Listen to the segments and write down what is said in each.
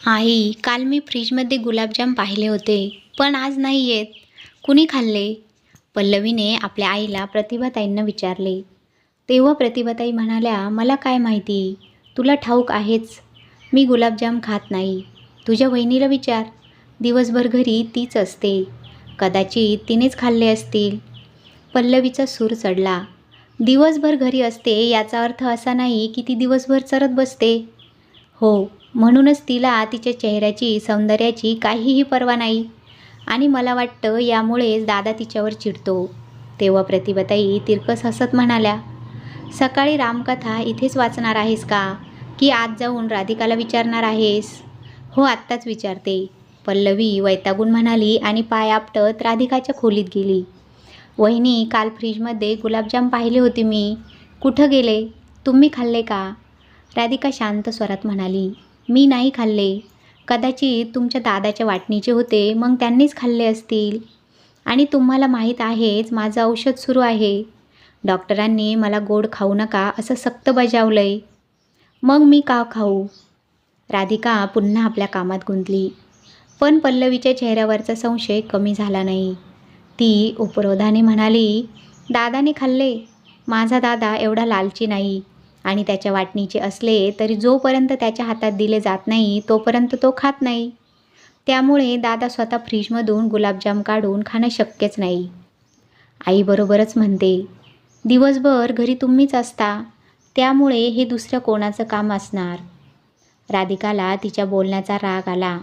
आई, काल मी फ्रीजमध्ये गुलाबजाम पाहिले होते, पण आज नाही आहेत. कुणी खाल्ले? पल्लवीने आपल्या आईला प्रतिभाताईंना विचारले. तेव्हा प्रतिभाताई म्हणाल्या, मला काय माहिती, तुला ठाऊक आहेच. मी गुलाबजाम खात नाही. तुझ्या वहिनीला विचार, दिवसभर घरी तीच असते. कदाचित तिनेच खाल्ले असतील. पल्लवीचा सूर चढला. दिवसभर घरी असते याचा अर्थ असा नाही की ती दिवसभर चरत बसते. हो, म्हणूनच तिला तिच्या चेहऱ्याची सौंदर्याची काहीही पर्वा नाही. आणि मला वाटतं यामुळेच दादा तिच्यावर चिडतो. तेव्हा प्रतिभाताई तिरकस हसत म्हणाल्या, सकाळी रामकथा इथेच वाचणार आहेस का, की आज जाऊन राधिकाला विचारणार आहेस? हो, आत्ताच विचारते, पल्लवी वैतागून म्हणाली आणि पाय आपटत राधिकाच्या खोलीत गेली. वहिनी, काल फ्रीजमध्ये गुलाबजाम पाहिले होते मी. कुठं गेले? तुम्ही खाल्ले का? राधिका शांत स्वरात म्हणाली, मी नाही खाल्ले. कदाचित तुमच्या दादाच्या वाटणीचे होते, मग त्यांनीच खाल्ले असतील. आणि तुम्हाला माहीत आहेच माझं औषध सुरू आहे. डॉक्टरांनी मला गोड खाऊ नका असं सक्त बजावलंय. मग मी का खाऊ? राधिका पुन्हा आपल्या कामात गुंतली. पण पल्लवीच्या चेहऱ्यावरचा संशय कमी झाला नाही. ती उपरोधाने म्हणाली, दादाने खाल्ले. माझा दादा एवढा लालची नाही. आणि त्याच्या वाटणीचे असले तरी जोपर्यंत त्याच्या हातात दिले जात नाही तोपर्यंत तो खात नाही. त्यामुळे दादा स्वतः फ्रीजमधून गुलाबजाम काढून खाणं शक्यच नाही. आई बरोबरच म्हणते. दिवसभर घरी तुम्हीच असता, त्यामुळे हे दुसरं कोणाचं काम असणार? राधिकाला तिच्या बोलण्याचा राग आला.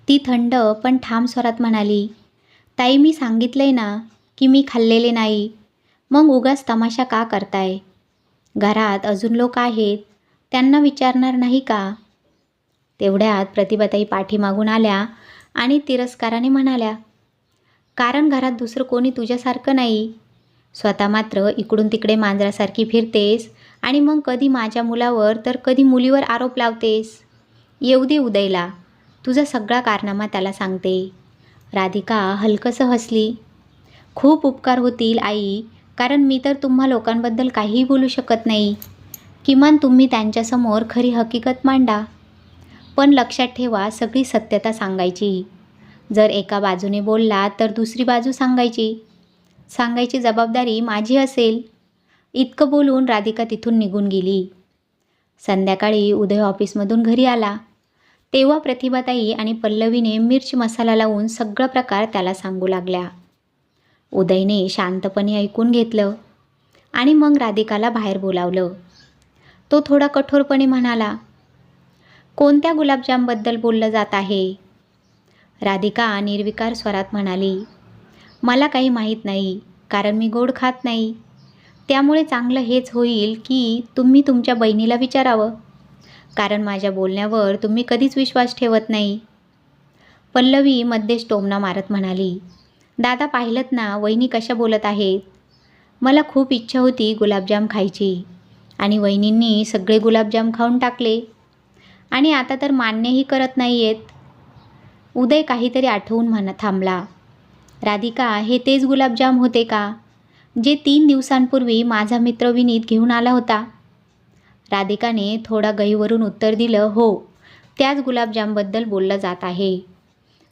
ती थंड पण ठाम स्वरात म्हणाली, ताई, मी सांगितलंय ना की मी खाल्लेले नाही. मग उगाच तमाशा का करताय? घरात अजून लोक आहेत, त्यांना विचारणार नाही का? तेवढ्यात प्रतिभाताई पाठीमागून आल्या आणि तिरस्काराने म्हणाल्या, कारण घरात दुसरं कोणी तुझ्यासारखं नाही. स्वतः मात्र इकडून तिकडे मांजरासारखी फिरतेस आणि मग कधी माझ्या मुलावर तर कधी मुलीवर आरोप लावतेस. येऊ दे उदयला, तुझा सगळा कारनामा त्याला सांगते. राधिका हलकसं हसली. खूप उपकार होतील आई, कारण मी तर तुम्हा लोकांबद्दल काहीही बोलू शकत नाही. किमान तुम्ही त्यांच्यासमोर खरी हकीकत मांडा. पण लक्षात ठेवा, सगळी सत्यता सांगायची. जर एका बाजूने बोलला तर दुसरी बाजू सांगायची जबाबदारी माझी असेल. इतकं बोलून राधिका तिथून निघून गेली. संध्याकाळी उदय ऑफिसमधून घरी आला. तेव्हा प्रतिभाताई आणि पल्लवीने मिर्च मसाला लावून सगळा प्रकार त्याला सांगू लागल्या. उदयने शांतपणे ऐकून घेतलं आणि मग राधिकाला बाहेर बोलावलं. तो थोडा कठोरपणे म्हणाला, कोणत्या गुलाबजामबद्दल बोललं जात आहे? राधिका निर्विकार स्वरात म्हणाली, मला काही माहीत नाही, कारण मी गोड खात नाही. त्यामुळे चांगलं हेच होईल की तुम्ही तुमच्या बहिणीला विचारावं, कारण माझ्या बोलण्यावर तुम्ही कधीच विश्वास ठेवत नाही. पल्लवी मध्येच टोमणा मारत म्हणाली, दादा, पाहिलंत ना वहिनी कशा बोलत आहेत. मला खूप इच्छा होती गुलाबजाम खायची आणि वहिनींनी सगळे गुलाबजाम खाऊन टाकले आणि आता तर मान्यही करत नाही आहेत. उदय काहीतरी आठवून थांबला. राधिका, हे तेच गुलाबजाम होते का जे 3 दिवसांपूर्वी माझा मित्र विनीत घेऊन आला होता? राधिकाने थोडा गहिवरून उत्तर दिलं, हो, त्याच गुलाबजामबद्दल बोललं जात आहे.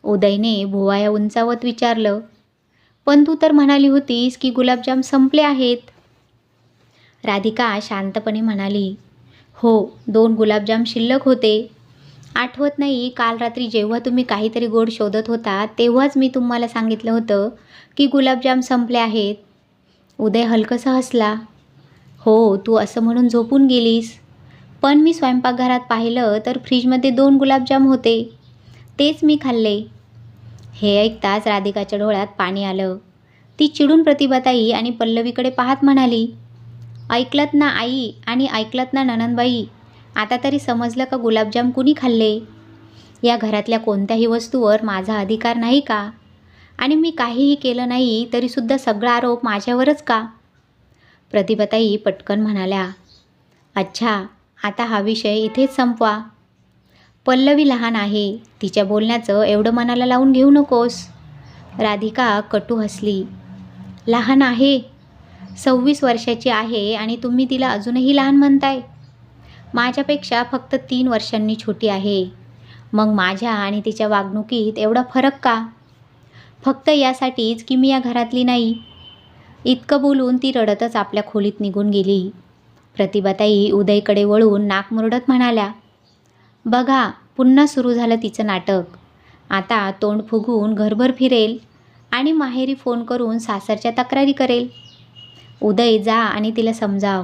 उदयने भुवया उंचावत विचारलं, पण तू तर म्हणाली होतीस की गुलाबजाम संपले आहेत. राधिका शांतपणे म्हणाली, हो, 2 गुलाबजाम शिल्लक होते. आठवत नाही, काल रात्री जेव्हा तुम्ही काहीतरी गोड शोधत होता तेव्हाच मी तुम्हाला सांगितलं होतं की गुलाबजाम संपले आहेत. उदय हलकसा हसला. हो, तू असं म्हणून झोपून गेलीस. पण मी स्वयंपाकघरात पाहिलं तर फ्रीजमध्ये 2 गुलाबजाम होते. तेच मी खाल्ले. हे ऐकताच राधिकाच्या डोळ्यात पाणी आलं. ती चिडून प्रतिभाताई आणि पल्लवीकडे पाहत म्हणाली, ऐकलत ना आई आणि ऐकलत ना नणंदबाई, आता तरी समजलं का गुलाबजाम कुणी खाल्ले? या घरातल्या कोणत्याही वस्तूवर माझा अधिकार नाही का? आणि मी काहीही केलं नाही तरीसुद्धा सगळा आरोप माझ्यावरच का? प्रतिभाताई पटकन म्हणाल्या, अच्छा, आता हा विषय इथेच संपवा. पल्लवी लहान आहे, तिच्या बोलण्याचं एवढं मनाला लावून घेऊ नकोस. राधिका कटू हसली. लहान आहे? 26 वर्षाची आहे आणि तुम्ही तिला अजूनही लहान म्हणताय? माझ्यापेक्षा फक्त 3 वर्षांनी छोटी आहे. मग माझ्या आणि तिच्या वागणुकीत एवढा फरक का? फक्त यासाठीच की मी या घरातली नाही. इतकं बोलून ती रडतच आपल्या खोलीत निघून गेली. प्रतिभाताई उदयकडे वळून नाक मुरडत म्हणाल्या, बघा पुन्हा सुरू झालं तिचं नाटक. आता तोंड फुगवून घरभर फिरेल आणि माहेरी फोन करून सासरच्या तक्रारी करेल. उदय जा आणि तिला समजाव,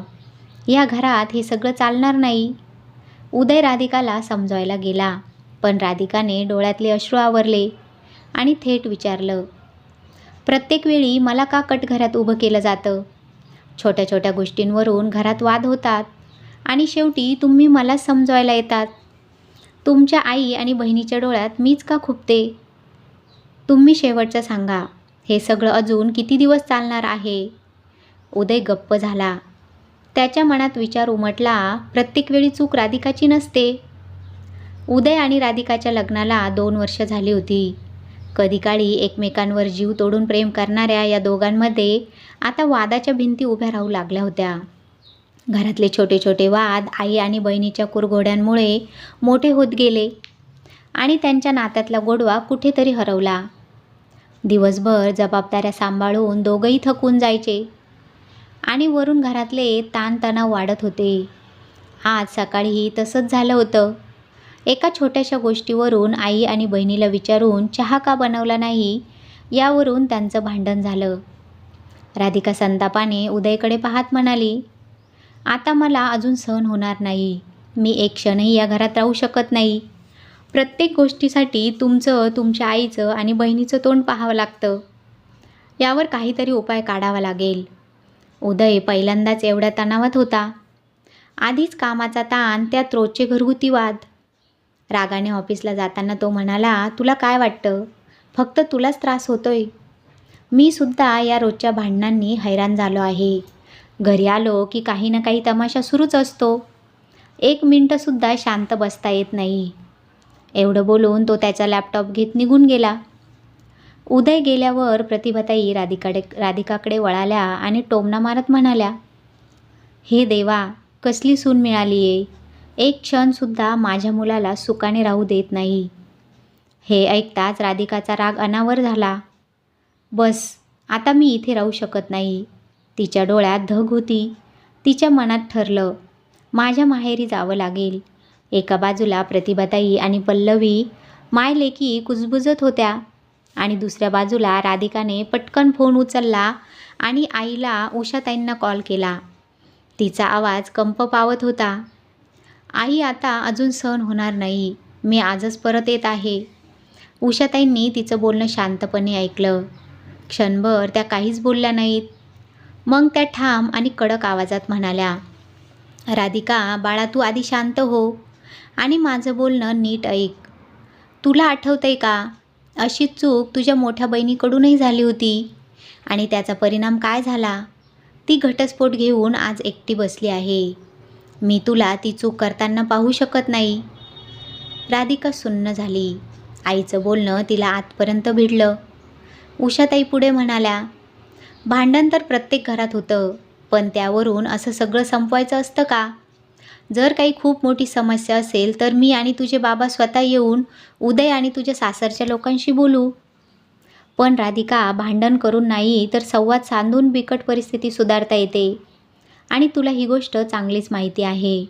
या घरात हे सगळं चालणार नाही. उदय राधिकाला समजावायला गेला, पण राधिकाने डोळ्यातले अश्रू आवरले आणि थेट विचारलं, प्रत्येक वेळी मला का कटघरात उभं केलं जातं? छोट्या छोट्या गोष्टींवरून घरात वाद होतात आणि शेवटी तुम्ही मला समजवायला येतात. तुमच्या आई आणि बहिणीच्या डोळ्यात मीच का खुपते? तुम्ही शेवटचं सांगा, हे सगळं अजून किती दिवस चालणार आहे? उदय गप्प झाला. त्याच्या मनात विचार उमटला, प्रत्येक वेळी चूक राधिकाची नसते. उदय आणि राधिकाच्या लग्नाला 2 वर्ष झाली होती. कधी काळी एकमेकांवर जीव तोडून प्रेम करणाऱ्या या दोघांमध्ये आता वादाच्या भिंती उभ्या राहू लागल्या होत्या. घरातले छोटे छोटे वाद आई आणि बहिणीच्या कुरघोड्यांमुळे मोठे होत गेले आणि त्यांच्या नात्यातला गोडवा कुठेतरी हरवला. दिवसभर जबाबदाऱ्या सांभाळून दोघंही थकून जायचे आणि वरून घरातले ताणतणाव वाढत होते. आज सकाळीही तसंच झालं होतं. एका छोट्याशा गोष्टीवरून आई आणि बहिणीला विचारून चहा का बनवला नाही यावरून त्यांचं भांडण झालं. राधिका संतापाने उदयकडे पाहत म्हणाली, आता मला अजून सहन होणार नाही. मी एक क्षणही या घरात राहू शकत नाही. प्रत्येक गोष्टीसाठी तुमचं, तुमच्या आईचं आणि बहिणीचं तोंड पाहावं लागतं. यावर काहीतरी उपाय काढावा लागेल. उदय पहिल्यांदाच एवढ्या तणावात होता. आधीच कामाचा ताण, त्यात रोजचे घरगुती वाद. रागाने ऑफिसला जाताना तो म्हणाला, तुला काय वाटतं? फक्त तुलाच त्रास होतोय. मी सुद्धा या रोजच्या भांडणांनी हैराण झालो आहे. घरी आलो की काही ना काही तमाशा सुरूच असतो. 1 मिनिटंसुद्धा शांत बसता येत नाही. एवढं बोलून तो त्याचा लॅपटॉप घेत निघून गेला. उदय गेल्यावर प्रतिभाताई राधिकाकडे वळाल्या आणि टोमणा मारत म्हणाल्या, हे देवा, कसली सून मिळाली आहे. एक क्षणसुद्धा माझ्या मुलाला सुखाने राहू देत नाही. हे ऐकताच राधिकाचा राग अनावर झाला. बस, आता मी इथे राहू शकत नाही. तिच्या डोळ्यात धग होती. तिच्या मनात ठरलं, माझ्या माहेरी जावं लागेल. एका बाजूला प्रतिभाताई आणि पल्लवी मायलेकी कुजबुजत होत्या आणि दुसऱ्या बाजूला राधिकाने पटकन फोन उचलला आणि आईला उषाताईंना कॉल केला. तिचा आवाज कंप पावत होता. आई, आता अजून सहन होणार नाही. मी आजच परत येत आहे. उषाताईंनी तिचं बोलणं शांतपणे ऐकलं. क्षणभर त्या काहीच बोलल्या नाहीत. मग त्या ठाम आणि कडक आवाजात म्हणाल्या, राधिका बाळा, तू आधी शांत हो आणि माझं बोलणं नीट ऐक. तुला आठवतंय का, अशी चूक तुझ्या मोठ्या बहिणीकडूनही झाली होती आणि त्याचा परिणाम काय झाला? ती घटस्फोट घेऊन आज एकटी बसली आहे. मी तुला ती चूक करताना पाहू शकत नाही. राधिका सुन्न झाली. आईचं बोलणं तिला आतपर्यंत भिडलं. उषाताई पुढे म्हणाल्या, भांडण तर प्रत्येक घरात होतं, पण त्यावरून असं सगळं संपवायचं असतं का? जर काही खूप मोठी समस्या असेल तर मी आणि तुझे बाबा स्वतः येऊन उदय आणि तुझ्या सासरच्या लोकांशी बोलू. पण राधिका, भांडण करून नाही तर संवाद साधून बिकट परिस्थिती सुधारता येते आणि तुला ही गोष्ट चांगलीच माहिती आहे.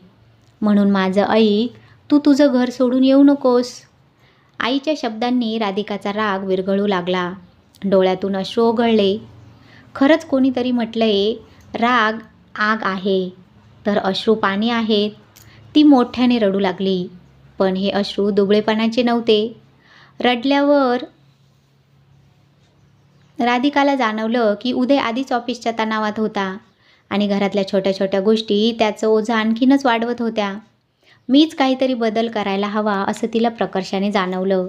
म्हणून माझं ऐक, तू तुझं घर सोडून येऊ नकोस. आईच्या शब्दांनी राधिकाचा राग विरघळू लागला. डोळ्यातून अश्रू ओघळले. खरंच कोणीतरी म्हटलंय, राग आग आहे तर अश्रू पाणी आहेत. ती मोठ्याने रडू लागली. पण हे अश्रू दुबळेपणाचे नव्हते. रडल्यावर राधिकाला जाणवलं की उदय आधीच ऑफिसच्या तणावात होता आणि घरातल्या छोट्या छोट्या गोष्टी त्याचं ओझं आणखीनच वाढवत होत्या. मीच काहीतरी बदल करायला हवा असं तिला प्रकर्षाने जाणवलं.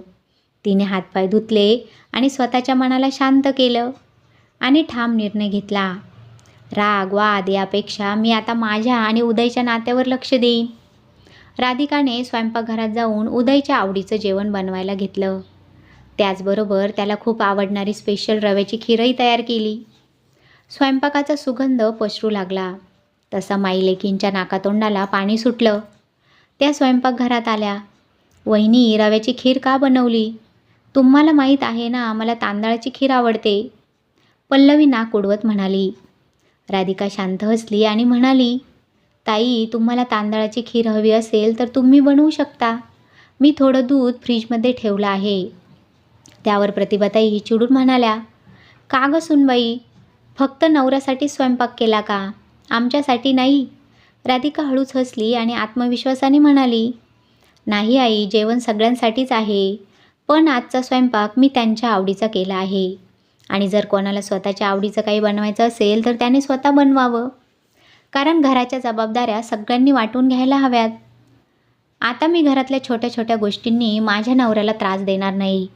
तिने हातपाय धुतले आणि स्वतःच्या मनाला शांत केलं आणि ठाम निर्णय घेतला. राग वाद यापेक्षा मी आता माझ्या आणि उदयच्या नात्यावर लक्ष देईन. राधिकाने स्वयंपाकघरात जाऊन उदयच्या आवडीचं जेवण बनवायला घेतलं. त्याचबरोबर त्याला खूप आवडणारी स्पेशल रव्याची खीरही तयार केली. स्वयंपाकाचा सुगंध पसरू लागला तसा माईलेकींच्या नाकातोंडाला पाणी सुटलं. त्या स्वयंपाकघरात आल्या. वहिनी रव्याची खीर का बनवली? तुम्हाला माहीत आहे ना मला तांदळाची खीर आवडते. पल्लवी नाक उडवत म्हणाली. राधिका शांत हसली आणि म्हणाली, ताई तुम्हाला तांदळाची खीर हवी असेल तर तुम्ही बनवू शकता. मी थोडं दूध फ्रीजमध्ये ठेवलं आहे. त्यावर प्रतिभाताई चिडून म्हणाल्या, का गं सुनबाई, फक्त नवऱ्यासाठी स्वयंपाक केला का, आमच्यासाठी नाही? राधिका हळूच हसली आणि आत्मविश्वासाने म्हणाली, नाही आई, जेवण सगळ्यांसाठीच आहे, पण आजचा स्वयंपाक मी त्यांच्या आवडीचा केला आहे. आणि जर कोणाला स्वतःच्या आवडीचं काही बनवायचं असेल तर त्याने स्वतः बनवावं, कारण घराच्या जबाबदाऱ्या सगळ्यांनी वाटून घ्यायला हव्यात. आता मी घरातल्या छोट्या छोट्या गोष्टींनी माझ्या नवऱ्याला त्रास देणार नाही,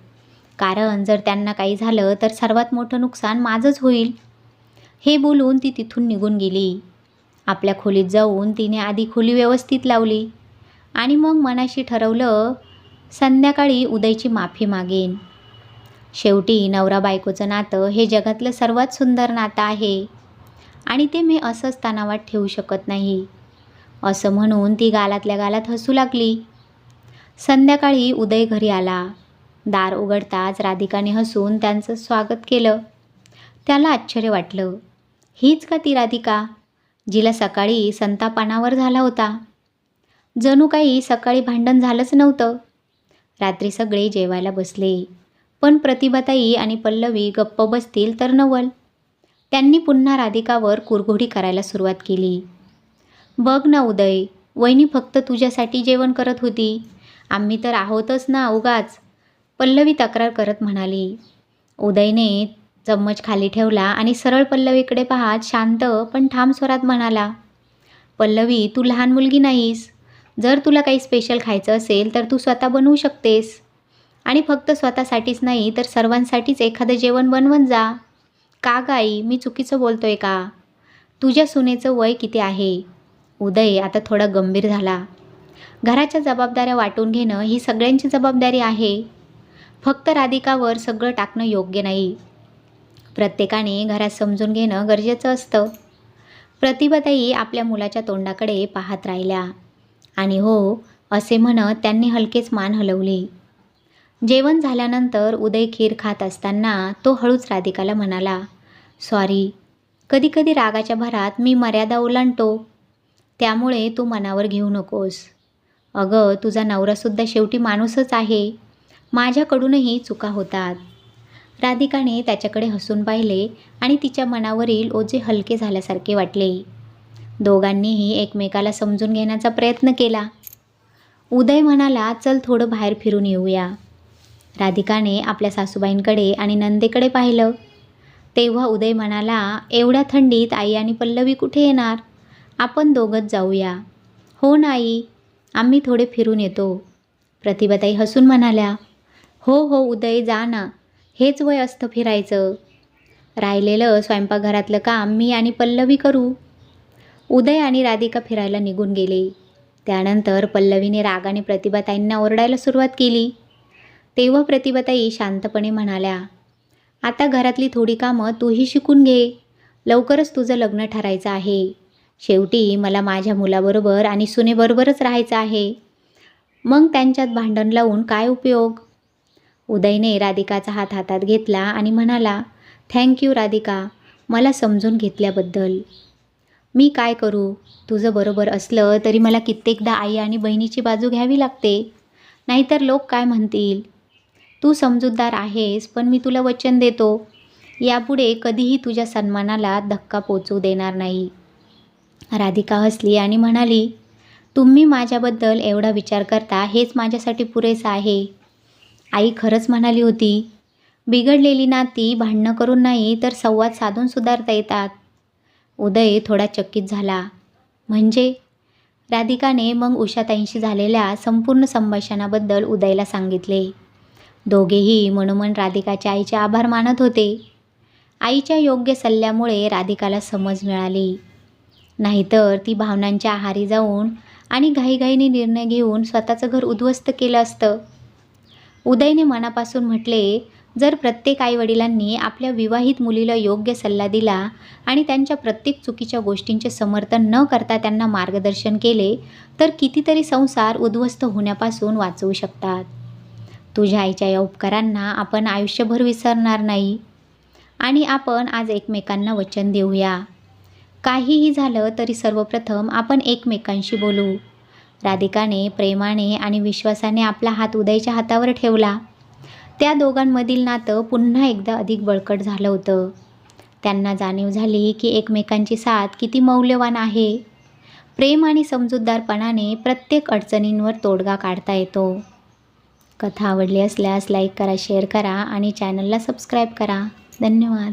कारण जर त्यांना काही झालं तर सर्वात मोठं नुकसान माझंच होईल. हे बोलून ती तिथून निघून गेली. आपल्या खोलीत जाऊन तिने आधी खोली व्यवस्थित लावली आणि मग मनाशी ठरवलं, संध्याकाळी उदयची माफी मागेन. शेवटी नवरा बायकोचं नातं हे जगातलं सर्वात सुंदर नातं आहे आणि ते मी असंच तणावात ठेवू शकत नाही, असं म्हणून ती गालातल्या गालात हसू लागली. संध्याकाळी उदय घरी आला. दार उघडताच राधिकाने हसून त्यांचं स्वागत केलं. त्याला आश्चर्य वाटलं. हीच का ती राधिका, जिला सकाळी संतापानावर झाला होता? जणू काही सकाळी भांडण झालंच नव्हतं. रात्री सगळे जेवायला बसले, पण प्रतिभाताई आणि पल्लवी गप्प बसतील तर नवल. त्यांनी पुन्हा राधिकावर कुरघोडी करायला सुरुवात केली. बघ ना उदय, वहिनी फक्त तुझ्यासाठी जेवण करत होती, आम्ही तर आहोतच ना उगाच, पल्लवी तक्रार करत म्हणाली. उदयने चम्मच खाली ठेवला आणि सरळ पल्लवीकडे पाहत शांत पण ठाम स्वरात म्हणाला, पल्लवी तू लहान मुलगी नाहीस. जर तुला काही स्पेशल खायचं असेल तर तू स्वतः बनवू शकतेस, आणि फक्त स्वतःसाठीच नाही तर सर्वांसाठीच एखादं जेवण बनवत जा. का गाई, मी चुकीचं बोलतोय का? तुझ्या सुनेचं वय किती आहे? उदय आता थोडा गंभीर झाला. घराच्या जबाबदाऱ्या वाटून घेणं ही सगळ्यांची जबाबदारी आहे. फक्त राधिकावर सगळं टाकणं योग्य नाही. प्रत्येकाने घरात समजून घेणं गरजेचं असतं. प्रतिभाताई आपल्या मुलाच्या तोंडाकडे पाहत राहिल्या आणि हो असे म्हणत त्यांनी हलकेच मान हलवली. जेवण झाल्यानंतर उदय खीर खात असताना तो हळूच राधिकाला म्हणाला, सॉरी, कधीकधी रागाच्या भरात मी मर्यादा ओलांडतो, त्यामुळे तू मनावर घेऊ नकोस. अगं तुझा नवरासुद्धा शेवटी माणूसच आहे, माझ्याकडूनही चुका होतात. राधिकाने त्याच्याकडे हसून पाहिले आणि तिच्या मनावरील ओझे हलके झाल्यासारखे वाटले. दोघांनीही एकमेकाला समजून घेण्याचा प्रयत्न केला. उदय म्हणाला, चल थोडं बाहेर फिरून येऊया. राधिकाने आपल्या सासूबाईंकडे आणि नंदेकडे पाहिलं. तेव्हा उदय म्हणाला, एवढ्या थंडीत आई आणि पल्लवी कुठे येणार, आपण दोघंच जाऊया. हो ना आई, आम्ही थोडे फिरून येतो. प्रतिभाताई हसून म्हणाल्या, हो हो उदय, जा ना, हेच वय असतं फिरायचं. राहिलेलं स्वयंपाकघरातलं काम मी आणि पल्लवी करू. उदय आणि राधिका फिरायला निघून गेले. त्यानंतर पल्लवीने रागाने प्रतिभाताईंना ओरडायला सुरुवात केली. तेव्हा प्रतिभाताई शांतपणे म्हणाल्या, आता घरातली थोडी कामं तूही शिकून घे, लवकरच तुझं लग्न ठरायचं आहे. शेवटी मला माझ्या मुलाबरोबर आणि सुनेबरोबरच राहायचं आहे, मग त्यांच्यात भांडण लावून काय उपयोग. उदयने राधिकाचा हात हातात घेतला आणि म्हणाला, थँक्यू राधिका, मला समजून घेतल्याबद्दल. मी काय करू, तुझं बरोबर असलं तरी मला कित्येकदा आई आणि बहिणीची बाजू घ्यावी लागते, नाहीतर लोक काय म्हणतील. तू समजूतदार आहेस, पण मी तुला वचन देतो, यापुढे कधीही तुझ्या सन्मानाला धक्का पोचू देणार नाही. राधिका हसली आणि म्हणाली, तुम्ही माझ्याबद्दल एवढा विचार करता हेच माझ्यासाठी पुरेसं आहे. आई खरंच म्हणाली होती, बिघडलेली नाती भांडणं करून नाही तर संवाद साधून सुधारता येतात. उदय थोडा चकित झाला. म्हणजे? राधिकाने मग उषाताईंशी झालेल्या संपूर्ण संभाषणाबद्दल उदयला सांगितले. दोघेही मनोमन राधिकाच्या आईचे आभार मानत होते. आईच्या योग्य सल्ल्यामुळे राधिकाला समज मिळाली, नाहीतर ती भावनांच्या आहारी जाऊन आणि घाईघाईने निर्णय घेऊन स्वतःचं घर उद्ध्वस्त केलं असतं. उदयने मनापासून म्हटले, जर प्रत्येक आईवडिलांनी आपल्या विवाहित मुलीला योग्य सल्ला दिला आणि त्यांच्या प्रत्येक चुकीच्या गोष्टींचे समर्थन न करता त्यांना मार्गदर्शन केले तर कितीतरी संसार उद्ध्वस्त होण्यापासून वाचवू शकतात. तुझ्या आईच्या या उपकारांना आपण आयुष्यभर विसरणार नाही. आणि आपण आज एकमेकांना वचन देऊया, काहीही झालं तरी सर्वप्रथम आपण एकमेकांशी बोलू. राधिकाने प्रेमाने आणि विश्वासाने आपला हात उदयच्या हातावर ठेवला. त्या दोघांमधील नातं पुन्हा एकदा अधिक बळकट झालं होतं. त्यांना जाणीव झाली की एकमेकांची साथ किती मौल्यवान आहे. प्रेम आणि समजूतदारपणाने प्रत्येक अडचणींवर तोडगा काढता येतो. कथा आवडली असल्यास लाईक करा, शेअर करा आणि चॅनलला सबस्क्राईब करा. धन्यवाद.